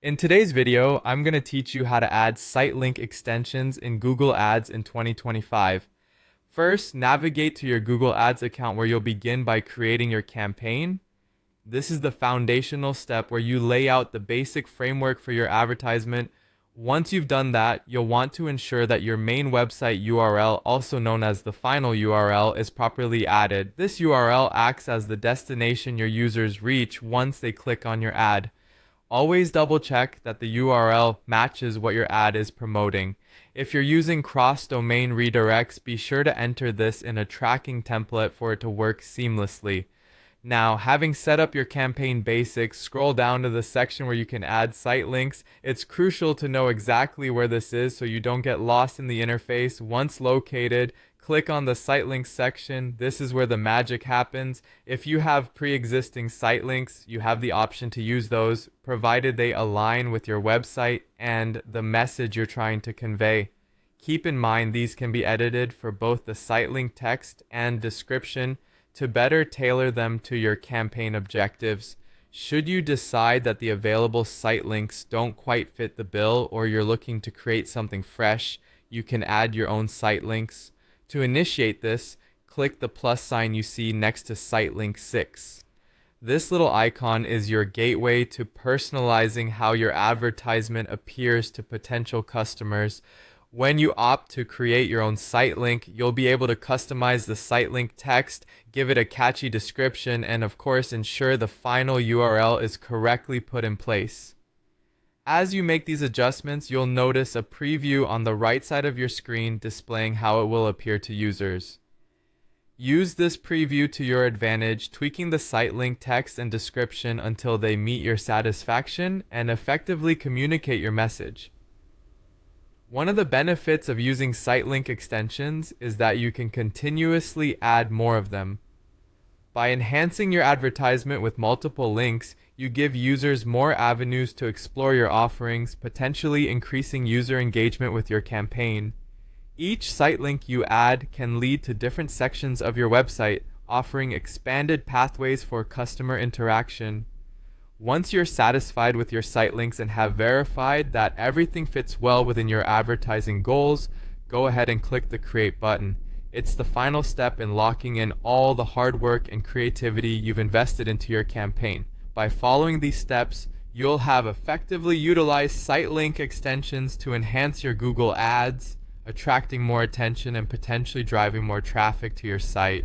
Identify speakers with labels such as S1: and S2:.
S1: In today's video, I'm going to teach you how to add sitelink extensions in Google Ads in 2025. First, navigate to your Google Ads account where you'll begin by creating your campaign. This is the foundational step where you lay out the basic framework for your advertisement. Once you've done that, you'll want to ensure that your main website URL, also known as the final URL, is properly added. This URL acts as the destination your users reach once they click on your ad. Always double check that the URL matches what your ad is promoting. If you're using cross-domain redirects, be sure to enter this in a tracking template for it to work seamlessly. Now, having set up your campaign basics, scroll down to the section where you can add site links. It's crucial to know exactly where this is so you don't get lost in the interface. Once located, click on the site links section. This is where the magic happens. If you have pre-existing site links, you have the option to use those, provided they align with your website and the message you're trying to convey. Keep in mind these can be edited for both the site link text and description to better tailor them to your campaign objectives. Should you decide that the available site links don't quite fit the bill or you're looking to create something fresh, you can add your own site links. To initiate this, click the plus sign you see next to site link 6. This little icon is your gateway to personalizing how your advertisement appears to potential customers. When you opt to create your own site link, you'll be able to customize the site link text, give it a catchy description, and of course ensure the final URL is correctly put in place. As you make these adjustments, you'll notice a preview on the right side of your screen displaying how it will appear to users. Use this preview to your advantage, tweaking the site link text and description until they meet your satisfaction and effectively communicate your message. One of the benefits of using site link extensions is that you can continuously add more of them. By enhancing your advertisement with multiple links, you give users more avenues to explore your offerings, potentially increasing user engagement with your campaign. Each site link you add can lead to different sections of your website, offering expanded pathways for customer interaction. Once you're satisfied with your site links and have verified that everything fits well within your advertising goals, go ahead and click the Create button. It's the final step in locking in all the hard work and creativity you've invested into your campaign. By following these steps, you'll have effectively utilized site link extensions to enhance your Google Ads, attracting more attention and potentially driving more traffic to your site.